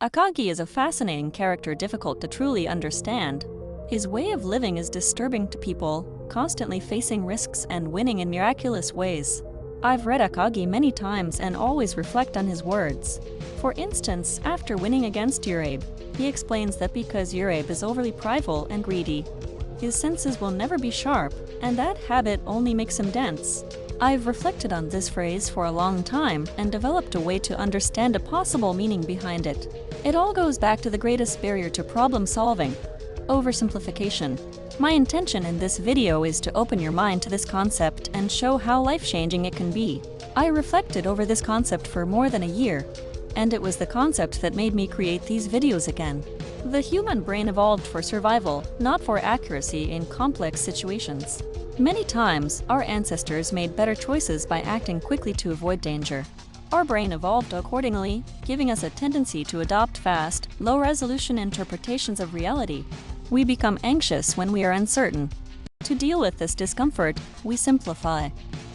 Akagi is a fascinating character difficult to truly understand. His way of living is disturbing to people, constantly facing risks and winning in miraculous ways. I've read Akagi many times and always reflect on his words. For instance, after winning against Urabe, he explains that because Urabe is overly prideful and greedy, his senses will never be sharp, and that habit only makes him dense. I've reflected on this phrase for a long time and developed a way to understand a possible meaning behind it. It all goes back to the greatest barrier to problem solving: oversimplification. My intention in this video is to open your mind to this concept and show how life-changing it can be. I reflected over this concept for more than a year, and it was the concept that made me create these videos again. The human brain evolved for survival, not for accuracy in complex situations. Many times, our ancestors made better choices by acting quickly to avoid danger. Our brain evolved accordingly, giving us a tendency to adopt fast, low-resolution interpretations of reality. We become anxious when we are uncertain. To deal with this discomfort, we simplify.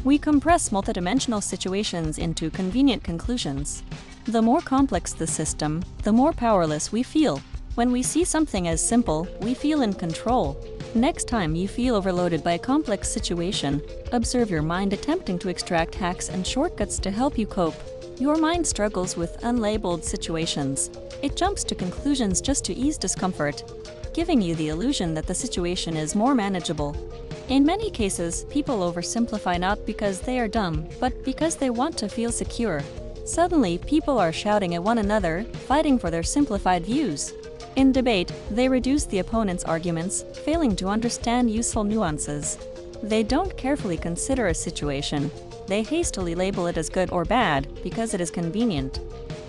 We compress multidimensional situations into convenient conclusions. The more complex the system, the more powerless we feel. When we see something as simple, we feel in control. Next time you feel overloaded by a complex situation, observe your mind attempting to extract hacks and shortcuts to help you cope. Your mind struggles with unlabeled situations. It jumps to conclusions just to ease discomfort, giving you the illusion that the situation is more manageable. In many cases, people oversimplify not because they are dumb, but because they want to feel secure. Suddenly, people are shouting at one another, fighting for their simplified views. In debate, they reduce the opponent's arguments, failing to understand useful nuances. They don't carefully consider a situation. They hastily label it as good or bad because it is convenient.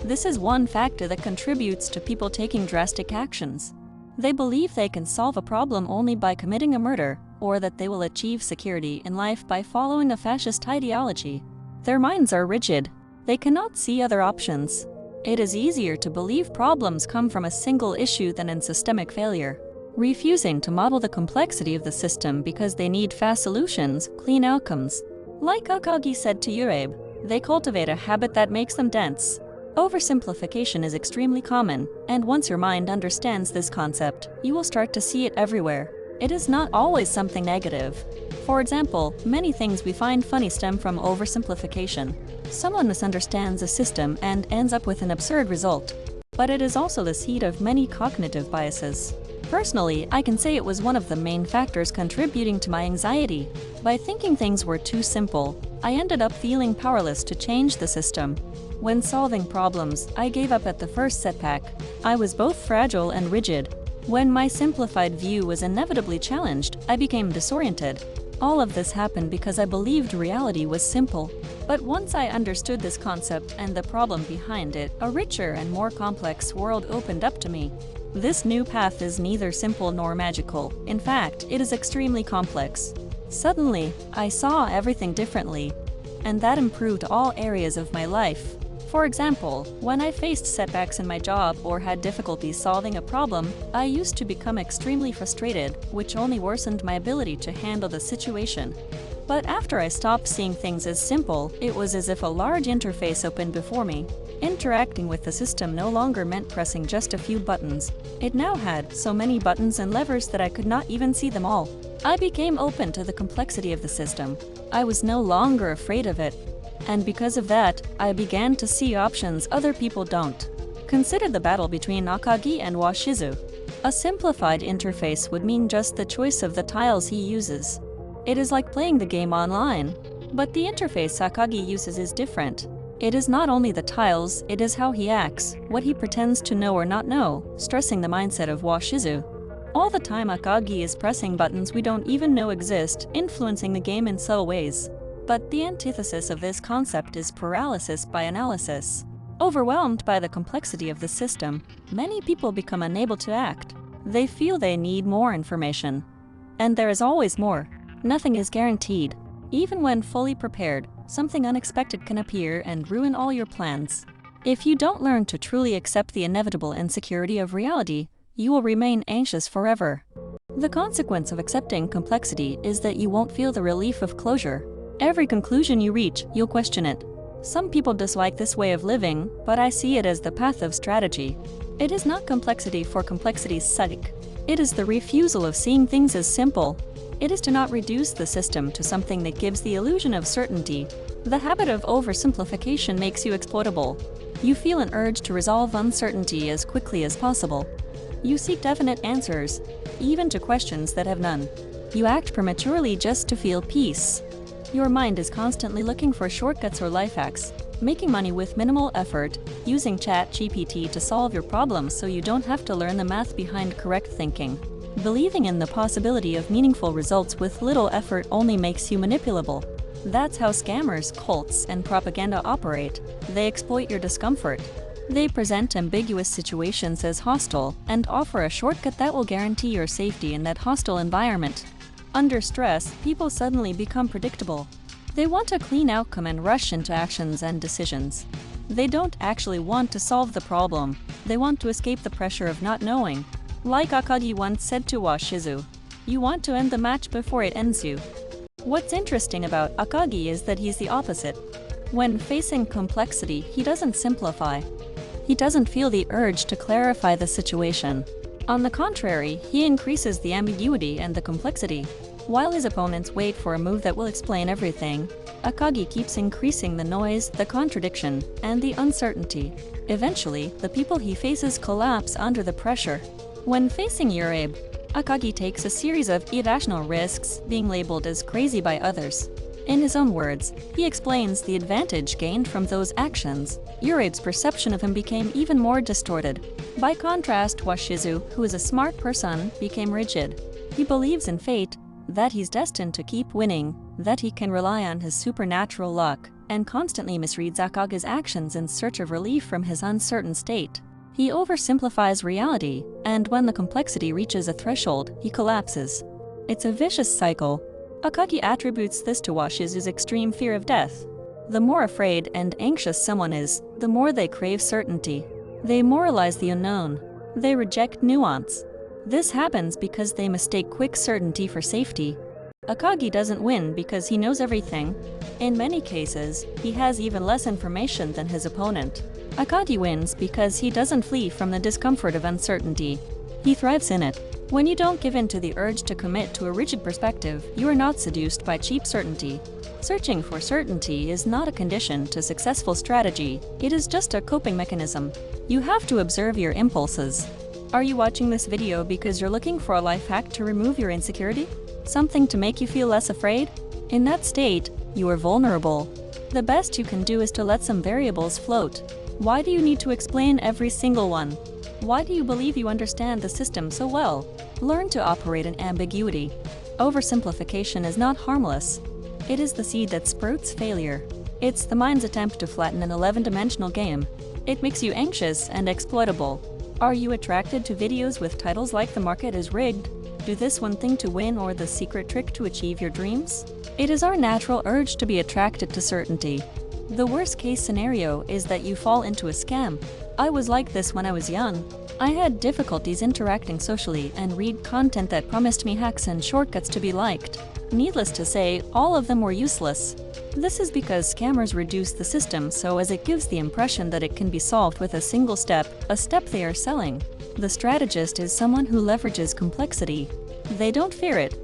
This is one factor that contributes to people taking drastic actions. They believe they can solve a problem only by committing a murder, or that they will achieve security in life by following a fascist ideology. Their minds are rigid. They cannot see other options. It is easier to believe problems come from a single issue than in systemic failure, refusing to model the complexity of the system because they need fast solutions, clean outcomes. Like Akagi said to Urabe, they cultivate a habit that makes them dense. Oversimplification is extremely common, and once your mind understands this concept, you will start to see it everywhere. It is not always something negative. For example, many things we find funny stem from oversimplification. Someone misunderstands a system and ends up with an absurd result. But it is also the seed of many cognitive biases. Personally, I can say it was one of the main factors contributing to my anxiety. By thinking things were too simple, I ended up feeling powerless to change the system. When solving problems, I gave up at the first setback. I was both fragile and rigid. When my simplified view was inevitably challenged, I became disoriented. All of this happened because I believed reality was simple. But once I understood this concept and the problem behind it, a richer and more complex world opened up to me. This new path is neither simple nor magical. In fact, it is extremely complex. Suddenly, I saw everything differently, and that improved all areas of my life. For example, when I faced setbacks in my job or had difficulty solving a problem, I used to become extremely frustrated, which only worsened my ability to handle the situation. But after I stopped seeing things as simple, it was as if a large interface opened before me. Interacting with the system no longer meant pressing just a few buttons. It now had so many buttons and levers that I could not even see them all. I became open to the complexity of the system. I was no longer afraid of it. And because of that, I began to see options other people don't. Consider the battle between Akagi and Washizu. A simplified interface would mean just the choice of the tiles he uses. It is like playing the game online. But the interface Akagi uses is different. It is not only the tiles, it is how he acts, what he pretends to know or not know, stressing the mindset of Washizu. All the time Akagi is pressing buttons we don't even know exist, influencing the game in subtle ways. But the antithesis of this concept is paralysis by analysis. Overwhelmed by the complexity of the system, many people become unable to act. They feel they need more information. And there is always more. Nothing is guaranteed. Even when fully prepared, something unexpected can appear and ruin all your plans. If you don't learn to truly accept the inevitable insecurity of reality, you will remain anxious forever. The consequence of accepting complexity is that you won't feel the relief of closure. Every conclusion you reach, you'll question it. Some people dislike this way of living, but I see it as the path of strategy. It is not complexity for complexity's sake. It is the refusal of seeing things as simple. It is to not reduce the system to something that gives the illusion of certainty. The habit of oversimplification makes you exploitable. You feel an urge to resolve uncertainty as quickly as possible. You seek definite answers, even to questions that have none. You act prematurely just to feel peace. Your mind is constantly looking for shortcuts or life hacks, making money with minimal effort, using ChatGPT to solve your problems so you don't have to learn the math behind correct thinking. Believing in the possibility of meaningful results with little effort only makes you manipulable. That's how scammers, cults, and propaganda operate. They exploit your discomfort. They present ambiguous situations as hostile and offer a shortcut that will guarantee your safety in that hostile environment. Under stress, people suddenly become predictable. They want a clean outcome and rush into actions and decisions. They don't actually want to solve the problem. They want to escape the pressure of not knowing. Like Akagi once said to Washizu, "You want to end the match before it ends you." What's interesting about Akagi is that he's the opposite. When facing complexity, he doesn't simplify. He doesn't feel the urge to clarify the situation. On the contrary, he increases the ambiguity and the complexity. While his opponents wait for a move that will explain everything, Akagi keeps increasing the noise, the contradiction, and the uncertainty. Eventually, the people he faces collapse under the pressure. When facing Urabe, Akagi takes a series of irrational risks, being labeled as crazy by others. In his own words, he explains the advantage gained from those actions. Urabe's perception of him became even more distorted. By contrast, Washizu, who is a smart person, became rigid. He believes in fate, that he's destined to keep winning, that he can rely on his supernatural luck, and constantly misreads Akagi's actions in search of relief from his uncertain state. He oversimplifies reality, and when the complexity reaches a threshold, he collapses. It's a vicious cycle. Akagi attributes this to Washizu's extreme fear of death. The more afraid and anxious someone is, the more they crave certainty. They moralize the unknown. They reject nuance. This happens because they mistake quick certainty for safety. Akagi doesn't win because he knows everything. In many cases, he has even less information than his opponent. Akagi wins because he doesn't flee from the discomfort of uncertainty. He thrives in it. When you don't give in to the urge to commit to a rigid perspective, you are not seduced by cheap certainty. Searching for certainty is not a condition to successful strategy, it is just a coping mechanism. You have to observe your impulses. Are you watching this video because you're looking for a life hack to remove your insecurity? Something to make you feel less afraid? In that state, you are vulnerable. The best you can do is to let some variables float. Why do you need to explain every single one? Why do you believe you understand the system so well? Learn to operate in ambiguity. Oversimplification is not harmless. It is the seed that sprouts failure. It's the mind's attempt to flatten an 11-dimensional game. It makes you anxious and exploitable. Are you attracted to videos with titles like "The Market is Rigged," "Do This One Thing to Win," or "The Secret Trick to Achieve Your Dreams"? It is our natural urge to be attracted to certainty. The worst-case scenario is that you fall into a scam. I was like this when I was young. I had difficulties interacting socially and read content that promised me hacks and shortcuts to be liked. Needless to say, all of them were useless. This is because scammers reduce the system so as it gives the impression that it can be solved with a single step, a step they are selling. The strategist is someone who leverages complexity. They don't fear it.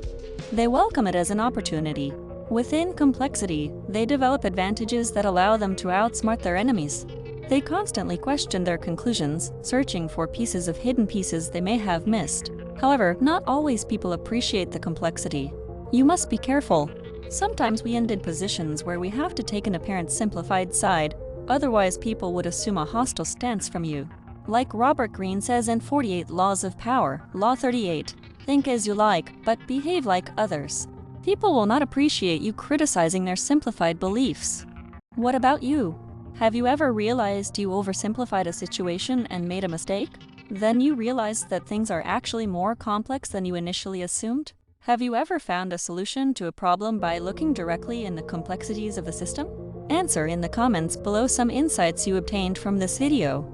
They welcome it as an opportunity. Within complexity, they develop advantages that allow them to outsmart their enemies. They constantly question their conclusions, searching for pieces of hidden pieces they may have missed. However, not always people appreciate the complexity. You must be careful. Sometimes we end in positions where we have to take an apparent simplified side, otherwise people would assume a hostile stance from you. Like Robert Greene says in 48 Laws of Power, Law 38, think as you like, but behave like others. People will not appreciate you criticizing their simplified beliefs. What about you? Have you ever realized you oversimplified a situation and made a mistake? Then you realized that things are actually more complex than you initially assumed? Have you ever found a solution to a problem by looking directly in the complexities of the system? Answer in the comments below some insights you obtained from this video.